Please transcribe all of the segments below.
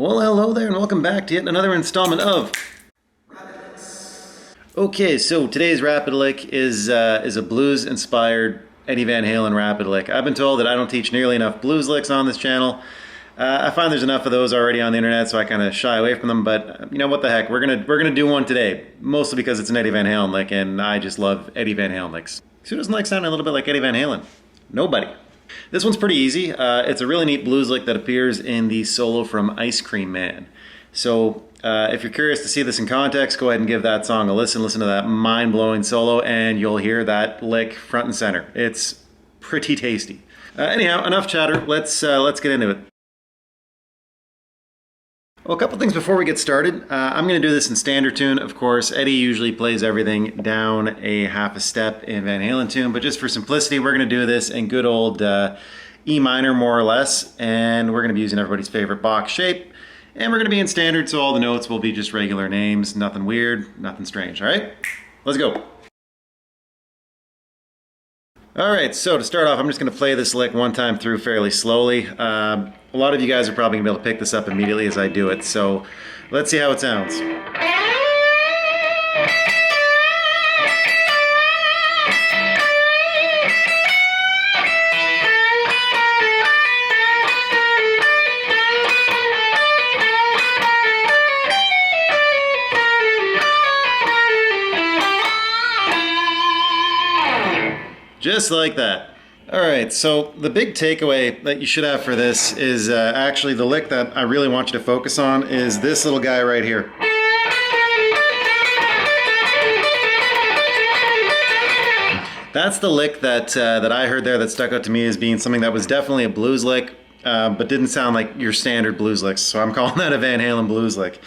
Well, hello there and welcome back to yet another installment of Okay, so today's Rapid Lick is a blues-inspired Eddie Van Halen Rapid Lick. I've been told that I don't teach nearly enough blues licks on this channel. I find there's enough of those already on the internet, so I kind of shy away from them, but you know what the heck, we're gonna do one today, mostly because it's an Eddie Van Halen lick, and I just love Eddie Van Halen licks. Who doesn't like sounding a little bit like Eddie Van Halen? Nobody. This one's pretty easy. It's a really neat blues lick that appears in the solo from Ice Cream Man. So if you're curious to see this in context, go ahead and give that song a listen. Listen to that mind-blowing solo, and you'll hear that lick front and center. It's pretty tasty. Anyhow, enough chatter. Let's get into it. Well, a couple things before we get started. I'm going to do this in standard tune. Of course, Eddie usually plays everything down a half a step in Van Halen tune, but just for simplicity, we're going to do this in good old E minor, more or less, and we're going to be using everybody's favorite box shape, and we're going to be in standard, so all the notes will be just regular names, nothing weird, nothing strange, all right? Let's go. All right, so to start off, I'm just going to play this lick one time through fairly slowly. A lot of you guys are probably going to be able to pick this up immediately as I do it, so let's see how it sounds. Just like that. Alright, so the big takeaway that you should have for this is actually the lick that I really want you to focus on is this little guy right here. That's the lick that I heard there that stuck out to me as being something that was definitely a blues lick, but didn't sound like your standard blues licks, so I'm calling that a Van Halen blues lick.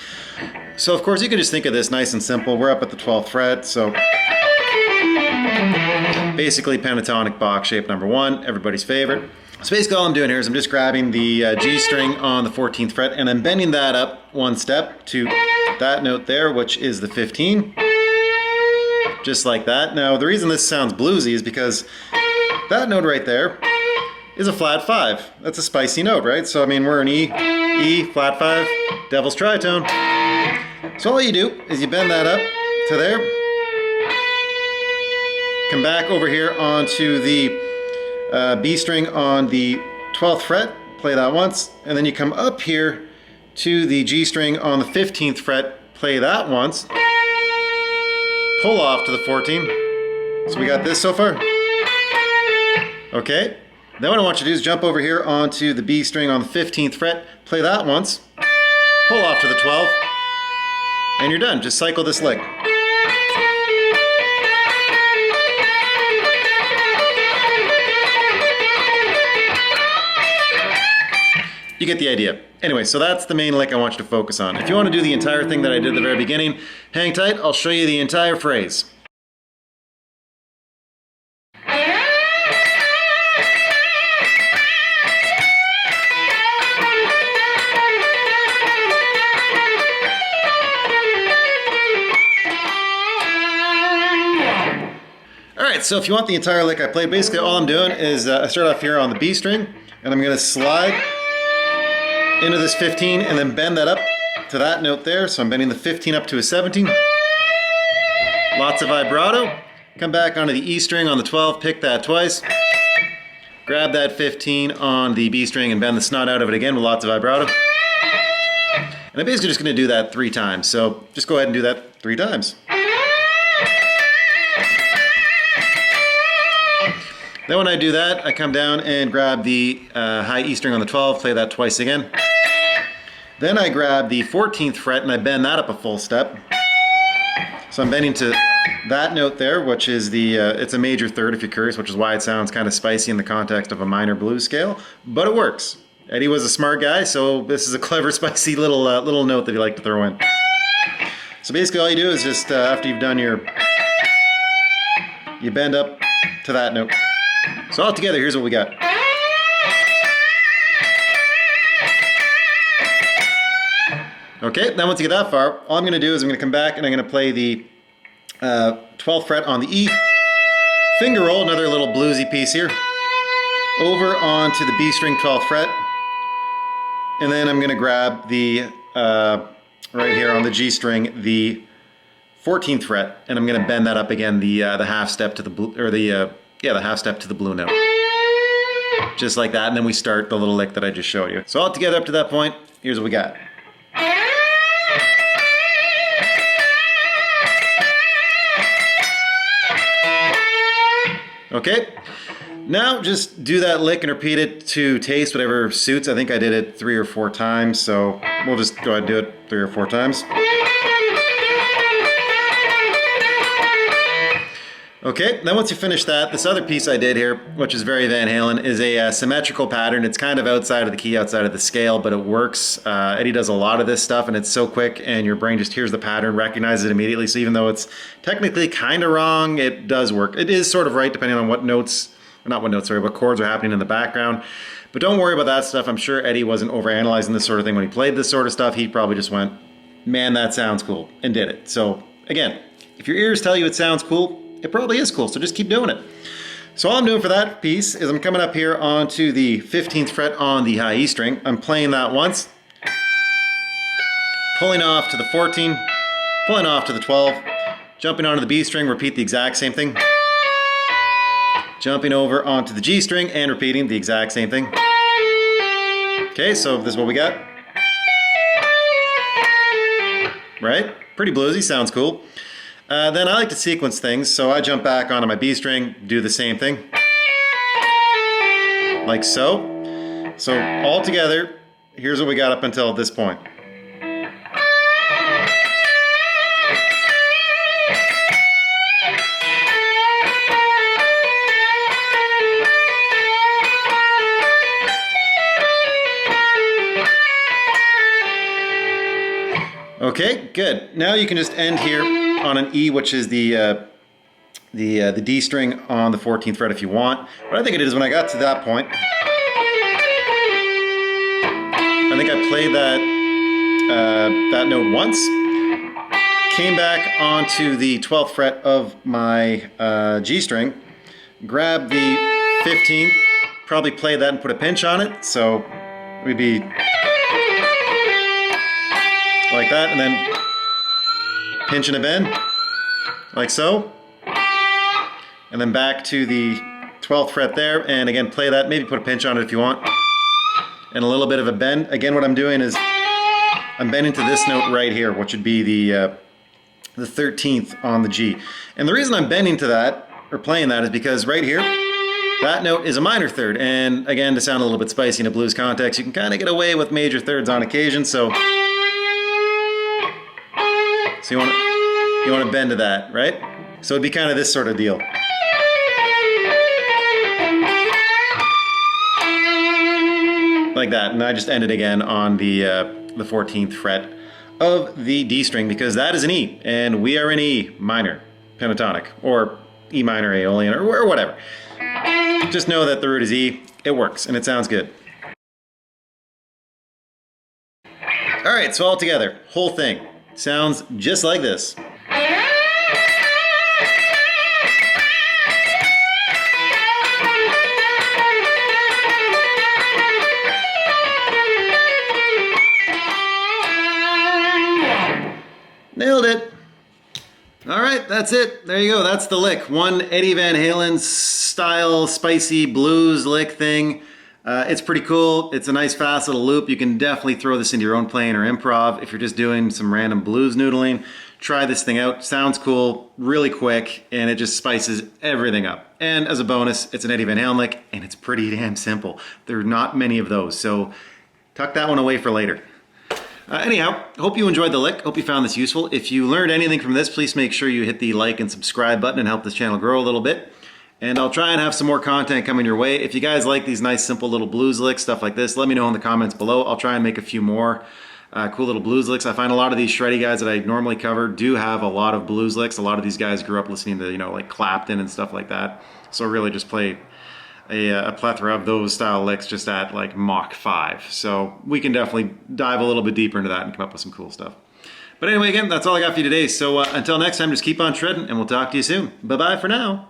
So of course you can just think of this nice and simple. We're up at the 12th fret, so basically pentatonic box shape number 1, everybody's favorite. So basically all I'm doing here is I'm just grabbing the G string on the 14th fret and I'm bending that up one step to that note there, which is the 15. Just like that. Now the reason this sounds bluesy is because that note right there is a flat 5. That's a spicy note, right? So I mean we're an E, flat 5, devil's tritone. So all you do is you bend that up to there. Come back over here onto the B string on the 12th fret, play that once, and then you come up here to the G string on the 15th fret, play that once, pull off to the 14. So we got this so far. Okay, then what I want you to do is jump over here onto the B string on the 15th fret, play that once, pull off to the 12, and you're done. Just cycle this lick. You get the idea. Anyway, so that's the main lick I want you to focus on. If you want to do the entire thing that I did at the very beginning, hang tight, I'll show you the entire phrase. Alright, so if you want the entire lick I played, basically all I'm doing is I start off here on the B string, and I'm going to slide into this 15 and then bend that up to that note there. So I'm bending the 15 up to a 17. Lots of vibrato. Come back onto the E string on the 12, pick that twice. Grab that 15 on the B string and bend the snot out of it again with lots of vibrato. And I'm basically just going to do that 3 times. So just go ahead and do that 3 times. Then when I do that, I come down and grab the high E string on the 12, play that twice again. Then I grab the 14th fret and I bend that up a full step. So I'm bending to that note there, which is it's a major third if you're curious, which is why it sounds kind of spicy in the context of a minor blues scale, but it works. Eddie was a smart guy, so this is a clever, spicy little note that he liked to throw in. So basically all you do is just, after you've done you bend up to that note. So all together, here's what we got. Okay, then once you get that far, all I'm going to do is I'm going to come back and I'm going to play the 12th fret on the E, finger roll, another little bluesy piece here, over onto the B string 12th fret, And then I'm gonna grab the, right here on the G string, the 14th fret, and I'm gonna bend that up again, the half step to the blue, or the half step to the blue note. Just like that, and then we start the little lick that I just showed you. So all together up to that point, here's what we got. Okay, now just do that lick and repeat it to taste, whatever suits. I think I did it 3 or 4 times, so we'll just go ahead and do it 3 or 4 times. Okay, then once you finish that, this other piece I did here, which is very Van Halen, is a symmetrical pattern. It's kind of outside of the key, outside of the scale, but it works. Eddie does a lot of this stuff, and it's so quick, and your brain just hears the pattern, recognizes it immediately, so even though it's technically kind of wrong, it does work. It is sort of right depending on what notes, or not what notes, sorry, what chords are happening in the background. But don't worry about that stuff. I'm sure Eddie wasn't overanalyzing this sort of thing when he played this sort of stuff. He probably just went, man, that sounds cool, and did it. So again, if your ears tell you it sounds cool, it probably is cool, so just keep doing it. So all I'm doing for that piece is I'm coming up here onto the 15th fret on the high E string. I'm playing that once, pulling off to the 14, pulling off to the 12, jumping onto the B string, repeat the exact same thing, jumping over onto the G string and repeating the exact same thing. Okay, so this is what we got. Right? Pretty bluesy, sounds cool. Then I like to sequence things, so I jump back onto my B string, do the same thing, like so. So all together, here's what we got up until this point. Okay, good. Now you can just end here on an E, which is the D string on the 14th fret if you want. What I think it is, when I got to that point, I think I played that note once, came back onto the 12th fret of my G string, grabbed the 15th, probably played that and put a pinch on it, so we'd be like that, and then pinch and a bend, like so, and then back to the 12th fret there, and again play that, maybe put a pinch on it if you want, and a little bit of a bend. Again, what I'm doing is I'm bending to this note right here, which would be the 13th on the G. And the reason I'm bending to that, or playing that, is because right here, that note is a minor third, and again, to sound a little bit spicy in a blues context, you can kind of get away with major thirds on occasion, so you want to bend to that, right? So it'd be kind of this sort of deal. Like that, and I just ended again on the 14th fret of the D string, because that is an E, and we are in E minor pentatonic, or E minor Aeolian, or whatever. Just know that the root is E, it works, and it sounds good. All right, so all together, whole thing sounds just like this. Nailed it. All right, that's it. There you go. That's the lick. One Eddie Van Halen style spicy blues lick thing. It's pretty cool. It's a nice fast little loop. You can definitely throw this into your own playing or improv. If you're just doing some random blues noodling, try this thing out. Sounds cool, really quick, and it just spices everything up. And as a bonus, it's an Eddie Van Halen lick, and it's pretty damn simple. There are not many of those, so tuck that one away for later. Anyhow, hope you enjoyed the lick. Hope you found this useful. If you learned anything from this, please make sure you hit the like and subscribe button and help this channel grow a little bit. And I'll try and have some more content coming your way. If you guys like these nice, simple little blues licks, stuff like this, let me know in the comments below. I'll try and make a few more cool little blues licks. I find a lot of these shreddy guys that I normally cover do have a lot of blues licks. A lot of these guys grew up listening to, like Clapton and stuff like that. So really just play a plethora of those style licks just at like Mach 5. So we can definitely dive a little bit deeper into that and come up with some cool stuff. But anyway, again, that's all I got for you today. So until next time, just keep on shredding, and we'll talk to you soon. Bye-bye for now.